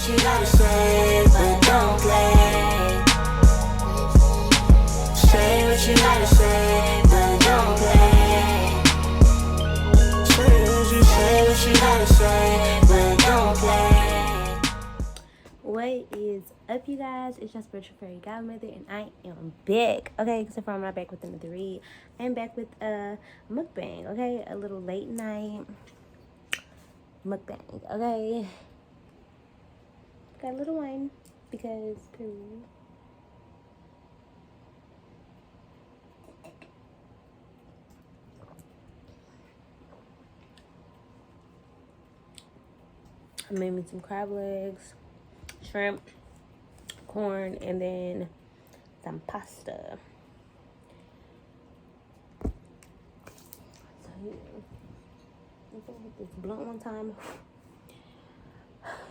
what you gotta say, but don't play. Say what you gotta say, but don't play. Say what you gotta say, but don't play. What is up, you guys? It's your spiritual fairy godmother, and I am back. Okay, except for I'm not back with another read. I'm back with a mukbang. Okay, a little late night mukbang. Okay, got a little wine because period. I made me some crab legs, shrimp, corn, and then some pasta. So yeah, I'm gonna hit this blunt one time,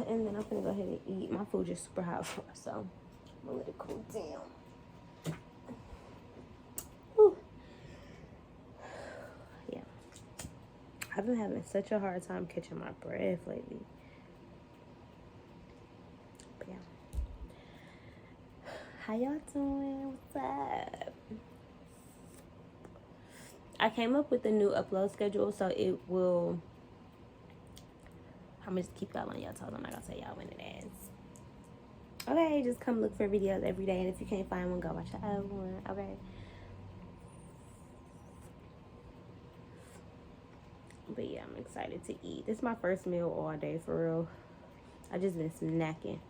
and then I'm gonna go ahead and eat. My food just super hot, so I'm gonna let it cool down. Whew. Yeah, I've been having such a hard time catching my breath lately. How y'all doing? What's up? I came up with a new upload schedule, so it will. I'm just keep y'all on y'all toes. I'm not gonna tell y'all when it is. Okay, just come look for videos every day, and if you can't find one, go watch the other one. Okay. But yeah, I'm excited to eat. This is my first meal all day, for real. I just been snacking.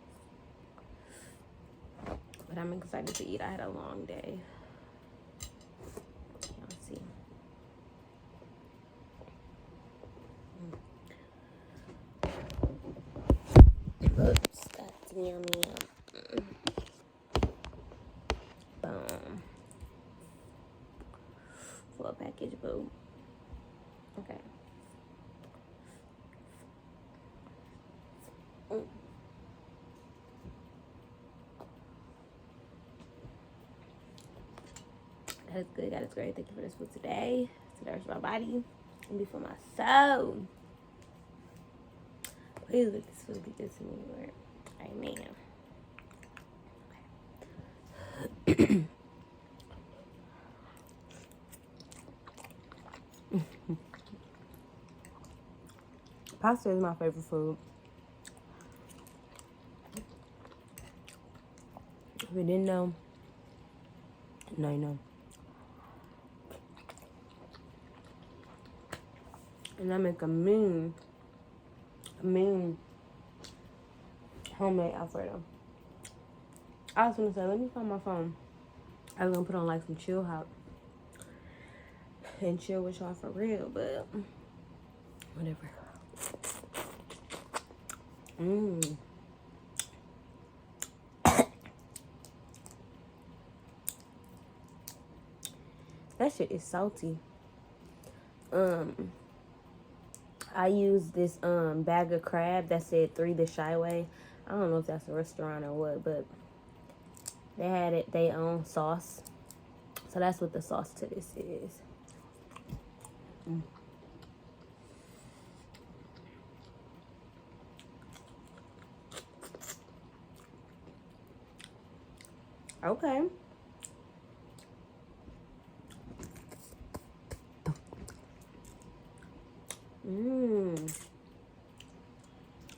But I'm excited to eat. I had a long day. Y'all see. Oops, that's yummy. Boom. Full package, boo. Okay. That is good. That is great. Thank you for this food today. To nourish my body and be for my soul. Please let this food be good to me, Lord. Amen. Okay. Pasta is my favorite food. If you didn't know, now you know. And I make a mean homemade Alfredo. I was gonna say, let me find my phone. I was gonna put on like some chill hop and chill with y'all for real, but whatever. That shit is salty. I used this bag of crab that said 3 the Shy Way. I don't know if that's a restaurant or what, but they had it their own sauce. So that's what the sauce to this is. Okay.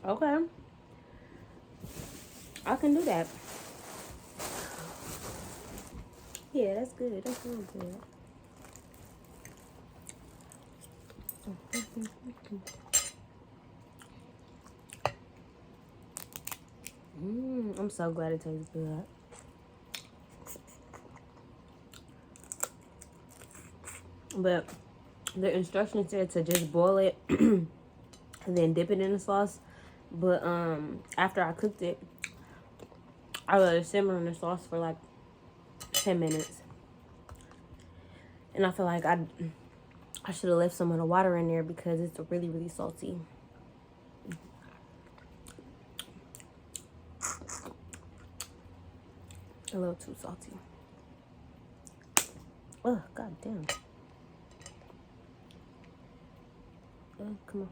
Okay. I can do that. Yeah, that's good. That's real good. I'm so glad it tastes good. But the instructions said to just boil it and then dip it in the sauce. But after I cooked it, I let it simmer in the sauce for like 10 minutes. And I feel like I should have left some of the water in there because it's really, really salty. A little too salty. Oh, god damn. Oh, come on.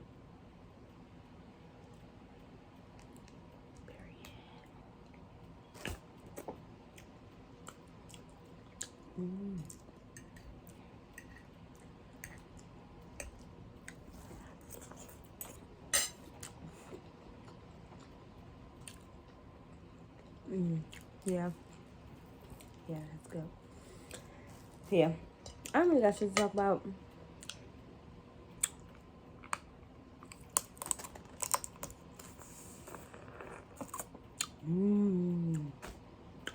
Period. Yeah. Yeah, that's good. Yeah. I don't really got shit to talk about.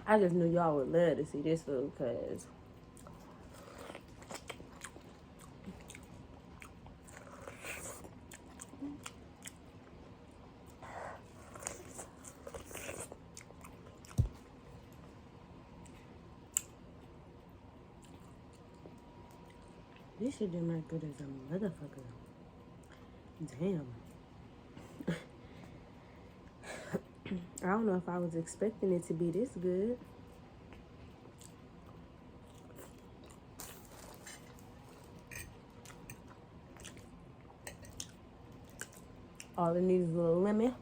I just knew y'all would love to see this food because this shit didn't make good as a motherfucker. Damn. I don't know if I was expecting it to be this good. All it needs is a little lemon.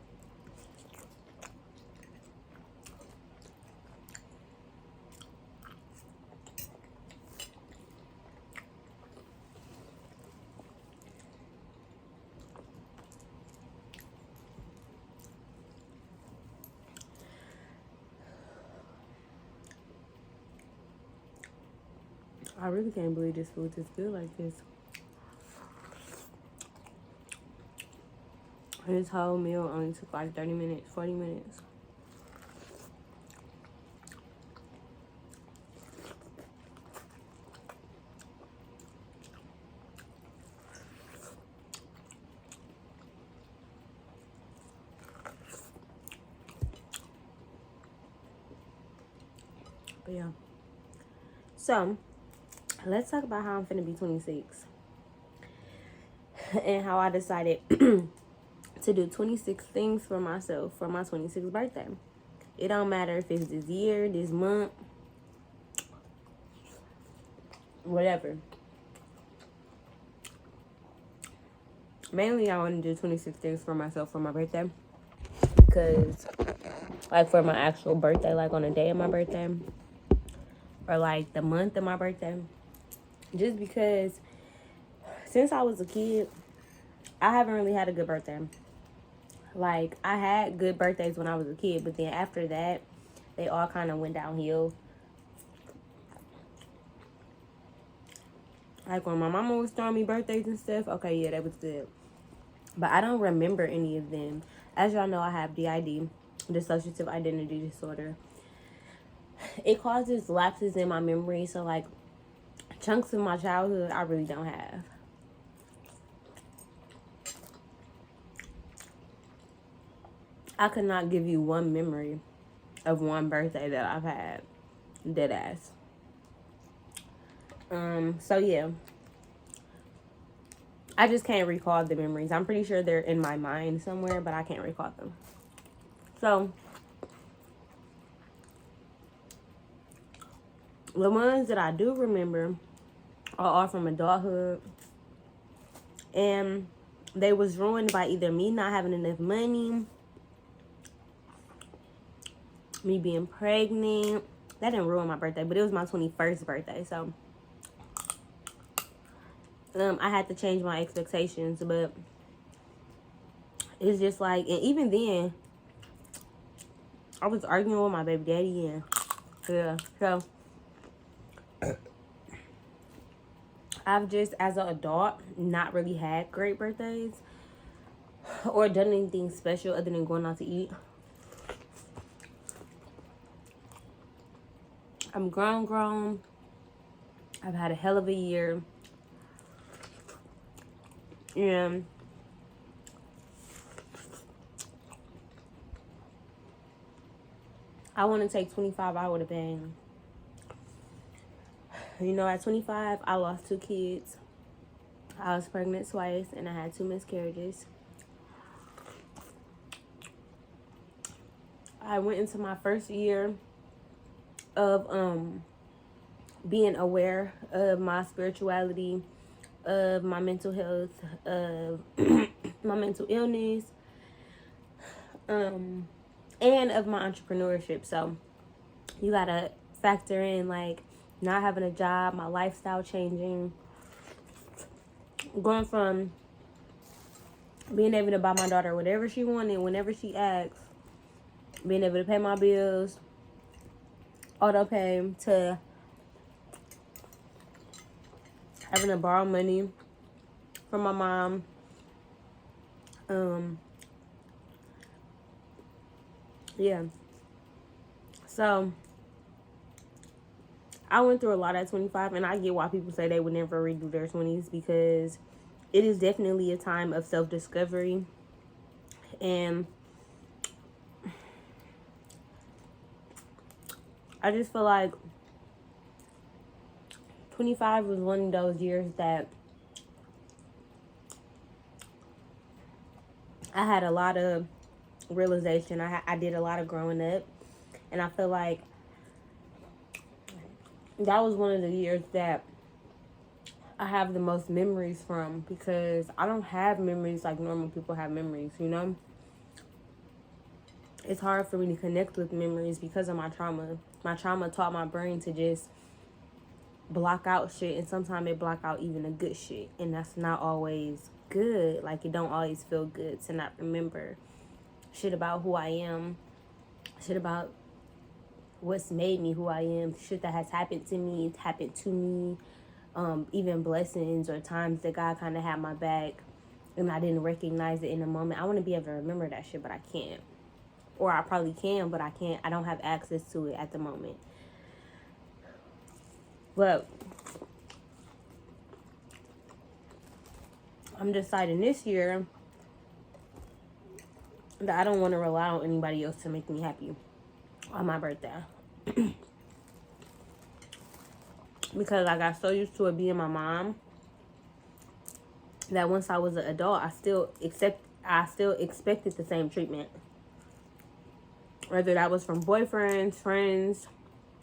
I really can't believe this food is good like this. This whole meal only took like 30 minutes, 40 minutes. But yeah. So, let's talk about how I'm finna be 26. And how I decided to do 26 things for myself for my 26th birthday. It don't matter if it's this year, this month, whatever. Mainly, I want to do 26 things for myself for my birthday. Because, like, for my actual birthday, like on the day of my birthday, or like the month of my birthday, just because since I was a kid, I haven't really had a good birthday. Like, I had good birthdays when I was a kid, but then after that, they all kind of went downhill. Like, when my mama was throwing me birthdays and stuff, okay, yeah, that was good. But I don't remember any of them. As y'all know, I have DID, dissociative identity disorder. It causes lapses in my memory, so, like, chunks of my childhood I really don't have. I could not give you one memory of one birthday that I've had. Dead ass. So yeah. I just can't recall the memories. I'm pretty sure they're in my mind somewhere, but I can't recall them. So, the ones that I do remember are all from adulthood. And they was ruined by either me not having enough money, me being pregnant. That didn't ruin my birthday, but it was my 21st birthday. So, I had to change my expectations, but it's just like, and even then, I was arguing with my baby daddy, and yeah, so I've just, as an adult, not really had great birthdays or done anything special other than going out to eat. I'm grown. I've had a hell of a year. And I want to take 25 out with a bang. You know, at 25, I lost 2 kids. I was pregnant twice, and I had 2 miscarriages. I went into my first year of being aware of my spirituality, of my mental health, of my mental illness, and of my entrepreneurship. So you gotta factor in, like, not having a job, my lifestyle changing, going from being able to buy my daughter whatever she wanted, whenever she asked, being able to pay my bills, auto pay, to having to borrow money from my mom. Yeah. So I went through a lot at 25, and I get why people say they would never redo their 20s, because it is definitely a time of self-discovery. And I just feel like 25 was one of those years that I had a lot of realization. I did a lot of growing up, and I feel like that was one of the years that I have the most memories from, because I don't have memories like normal people have memories, you know? It's hard for me to connect with memories because of my trauma. My trauma taught my brain to just block out shit, and sometimes it block out even the good shit, and that's not always good. Like, it don't always feel good to not remember shit about who I am, shit about what's made me who I am, shit that has happened to me, even blessings or times that God kind of had my back and I didn't recognize it in the moment. I want to be able to remember that shit, but I can't. Or I probably can, but I can't. I don't have access to it at the moment. But I'm deciding this year that I don't want to rely on anybody else to make me happy on my birthday. Because I got so used to it being my mom that once I was an adult, I still expected the same treatment. Whether that was from boyfriends, friends,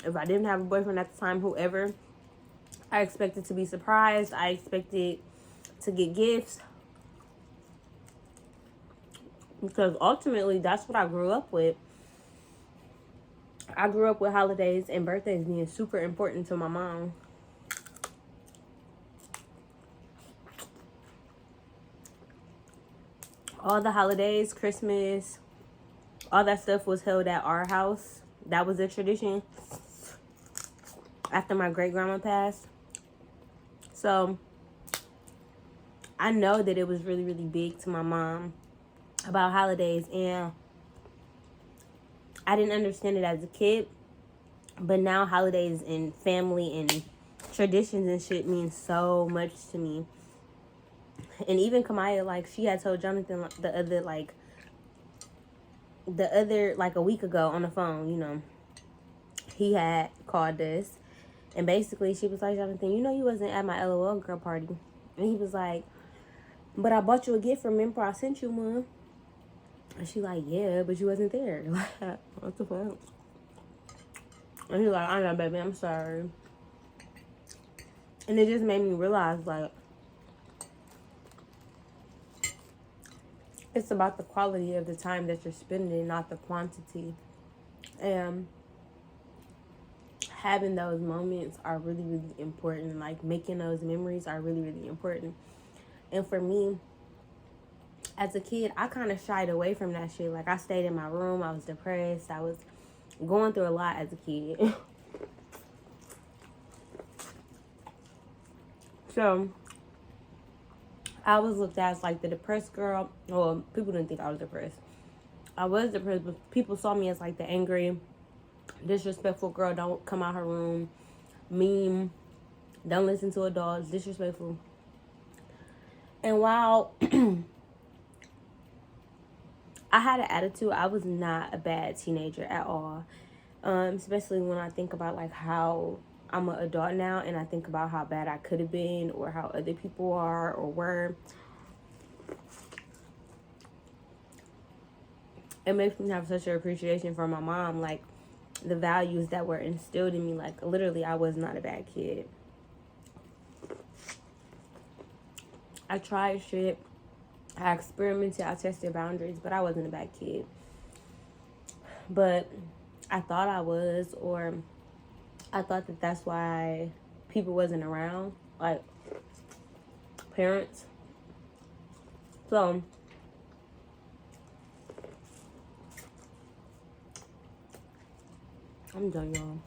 if I didn't have a boyfriend at the time, whoever, I expected to be surprised. I expected to get gifts. Because ultimately, that's what I grew up with. I grew up with holidays and birthdays being super important to my mom. All the holidays, Christmas, all that stuff was held at our house. That was a tradition after my great-grandma passed. So I know that it was really, really big to my mom about holidays, and I didn't understand it as a kid, but now holidays and family and traditions and shit mean so much to me. And even Kamaya, like, she had told Jonathan the other a week ago on the phone, you know, he had called us, and basically she was like, Jonathan, you know you wasn't at my LOL girl party. And he was like, but I bought you a gift, remember I sent you one? And she like, yeah, but you wasn't there. Like, what the fuck? And he like, I know, baby, I'm sorry. And it just made me realize, like, it's about the quality of the time that you're spending, not the quantity. And having those moments are really, really important. Like, making those memories are really, really important. And for me, as a kid, I kind of shied away from that shit. Like, I stayed in my room. I was depressed. I was going through a lot as a kid. So I was looked at as like the depressed girl. Well, people didn't think I was depressed. I was depressed, but people saw me as like the angry, disrespectful girl. Don't come out her room, mean, don't listen to adults, disrespectful. And while I had an attitude, I was not a bad teenager at all. Especially when I think about like how I'm an adult now, and I think about how bad I could have been, or how other people are or were. It makes me have such an appreciation for my mom, like the values that were instilled in me. Like, literally, I was not a bad kid. I tried shit. I experimented. I tested boundaries, but I wasn't a bad kid. But I thought I was, or I thought that that's why people wasn't around, like parents. So I'm done, y'all.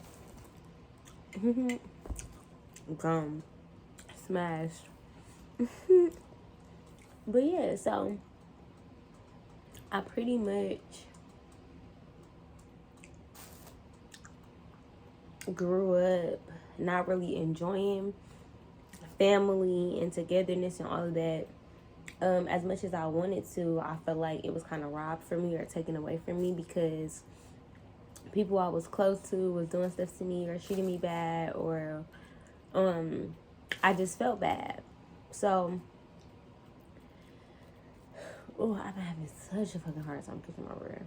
Gum. Smashed. But yeah, so I pretty much grew up not really enjoying family and togetherness and all of that. As much as I wanted to, I felt like it was kind of robbed from me or taken away from me because people I was close to was doing stuff to me or treating me bad, or I just felt bad. So, I've been having such a fucking hard time catching my breath.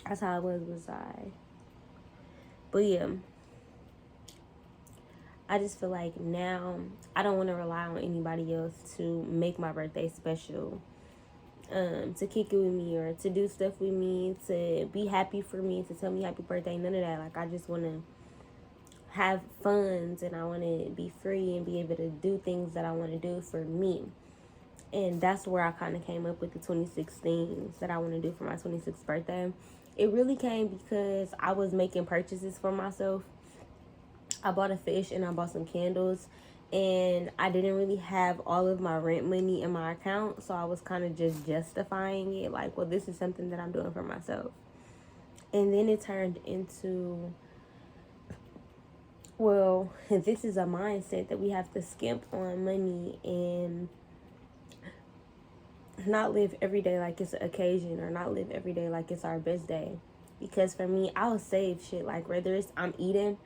That's how I was I. But yeah, I just feel like now I don't want to rely on anybody else to make my birthday special, to kick it with me or to do stuff with me, to be happy for me, to tell me happy birthday, none of that. Like, I just want to have funds and I want to be free and be able to do things that I want to do for me. And that's where I kind of came up with the 26 things that I want to do for my 26th birthday. It really came because I was making purchases for myself. I bought a fish and I bought some candles, and I didn't really have all of my rent money in my account, so I was kind of just justifying it like, well, this is something that I'm doing for myself. And then it turned into, well, this is a mindset that we have to skimp on money and not live every day like it's an occasion, or not live every day like it's our best day. Because for me, I'll save shit. Like, whether it's I'm eating,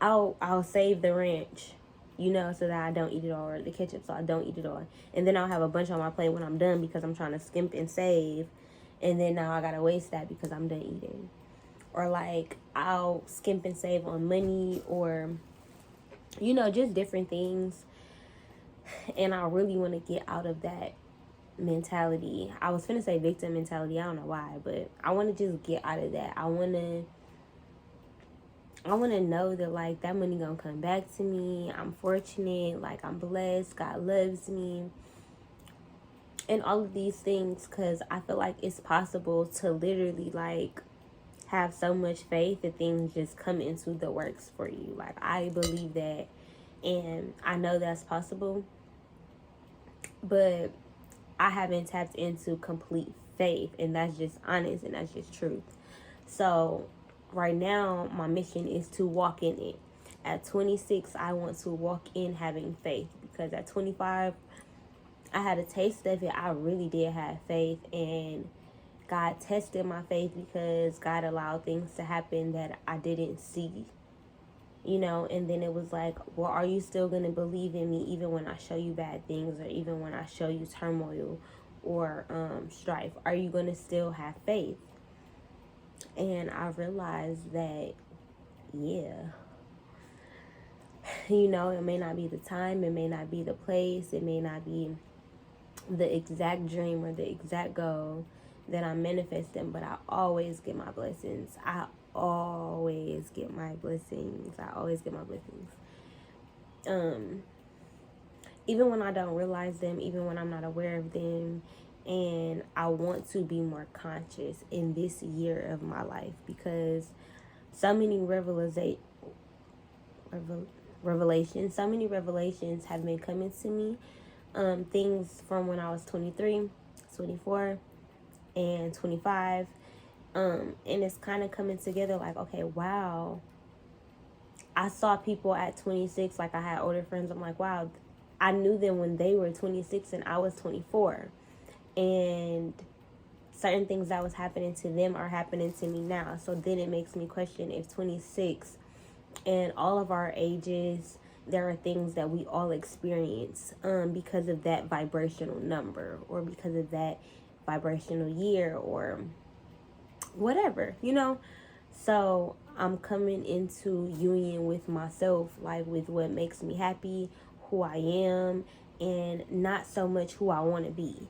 I'll save the ranch, so that I don't eat it all, or the ketchup, so I don't eat it all. And then I'll have a bunch on my plate when I'm done because I'm trying to skimp and save. And then now I gotta waste that because I'm done eating. Or like, I'll skimp and save on money, or, just different things. And I really want to get out of that mentality. I was finna say victim mentality, I don't know why, but I want to just get out of that. I want to know that, like, that money gonna come back to me. I'm fortunate, like, I'm blessed, God loves me, and all of these things, because I feel like it's possible to literally, like, have so much faith that things just come into the works for you. Like, I believe that, and I know that's possible, but I haven't tapped into complete faith, and that's just honest, and that's just truth. So right now, my mission is to walk in it. At 26, I want to walk in having faith, because at 25, I had a taste of it. I really did have faith, and God tested my faith because God allowed things to happen that I didn't see, and then it was like, well, are you still going to believe in me even when I show you bad things, or even when I show you turmoil or strife? Are you going to still have faith? And I realized that, yeah, it may not be the time, it may not be the place, it may not be the exact dream or the exact goal that I'm manifesting, but I always get my blessings. I always get my blessings. Even when I don't realize them, even when I'm not aware of them. And I want to be more conscious in this year of my life, because so many revelations have been coming to me. Things from when I was 23, 24, and 25. And it's kind of coming together like, okay, wow. I saw people at 26, like I had older friends. I'm like, wow, I knew them when they were 26 and I was 24. And certain things that was happening to them are happening to me now. So then it makes me question if 26 and all of our ages, there are things that we all experience because of that vibrational number, or because of that vibrational year, or whatever, So I'm coming into union with myself, like with what makes me happy, who I am, and not so much who I want to be.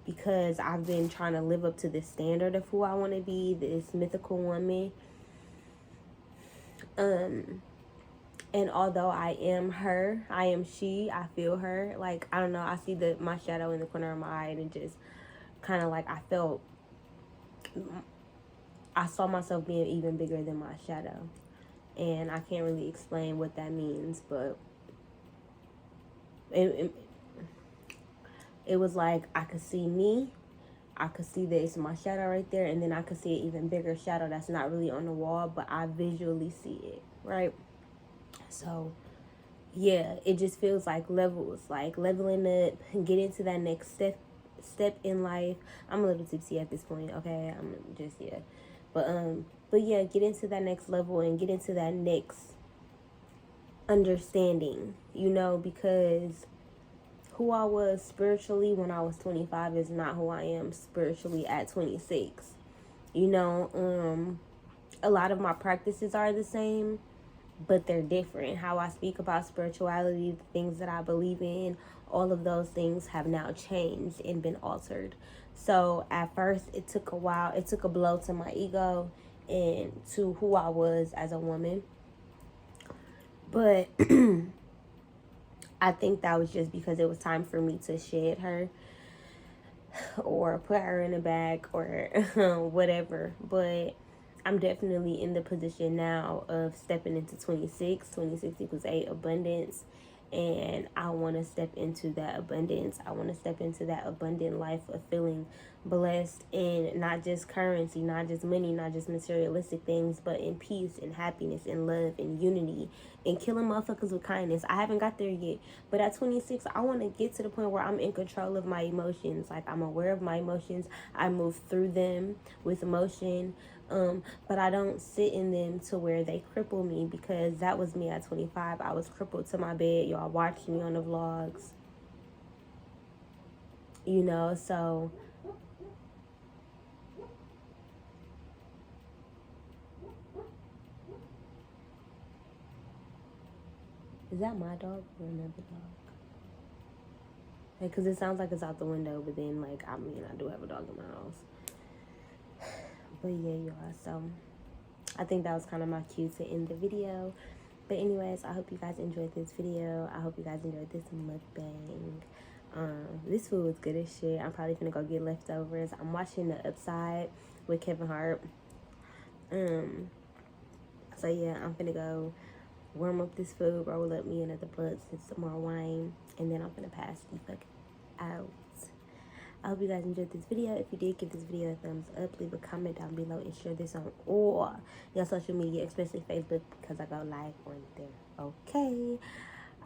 Because I've been trying to live up to the standard of who I want to be, this mythical woman. And although I am her, I am she, I feel her. Like, I don't know, I see my shadow in the corner of my eye, and it just kind of like I saw myself being even bigger than my shadow. And I can't really explain what that means, but it was like I could see me, I could see that it's my shadow right there, and then I could see an even bigger shadow that's not really on the wall, but I visually see it, right? So yeah, it just feels like levels, like leveling up, getting to that next step in life. I'm a little tipsy at this point, okay? I'm just, yeah. But yeah, get into that next level and get into that next understanding, because who I was spiritually when I was 25 is not who I am spiritually at 26. A lot of my practices are the same, but they're different. How I speak about spirituality, the things that I believe in, all of those things have now changed and been altered. So at first it took a while. It took a blow to my ego and to who I was as a woman. But I think that was just because it was time for me to shed her or put her in a bag or whatever. But I'm definitely in the position now of stepping into 26. 26 equals 8, abundance. And I want to step into that abundance. I want to step into that abundant life of feeling blessed in not just currency, not just money, not just materialistic things, but in peace and happiness and love and unity and killing motherfuckers with kindness. I haven't got there yet, but at 26, I want to get to the point where I'm in control of my emotions. Like, I'm aware of my emotions. I move through them with emotion. But I don't sit in them to where they cripple me, because that was me at 25. I was crippled to my bed. Y'all watched me on the vlogs. So is that my dog or another dog? Because it sounds like it's out the window, but then, like, I do have a dog in my house. But yeah, y'all, so I think that was kind of my cue to end the video. But anyways, I hope you guys enjoyed this video. I hope you guys enjoyed this mukbang. This food was good as shit. I'm probably gonna go get leftovers. I'm watching The Upside with Kevin Hart. So yeah, I'm gonna go warm up this food, roll up me another blunt and some more wine, and then I'm gonna pass the fuck out. I hope you guys enjoyed this video. If you did, give this video a thumbs up, leave a comment down below, and share this on all your social media, especially Facebook, because I go live on there. Okay.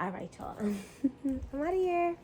All right, y'all. I'm out of here.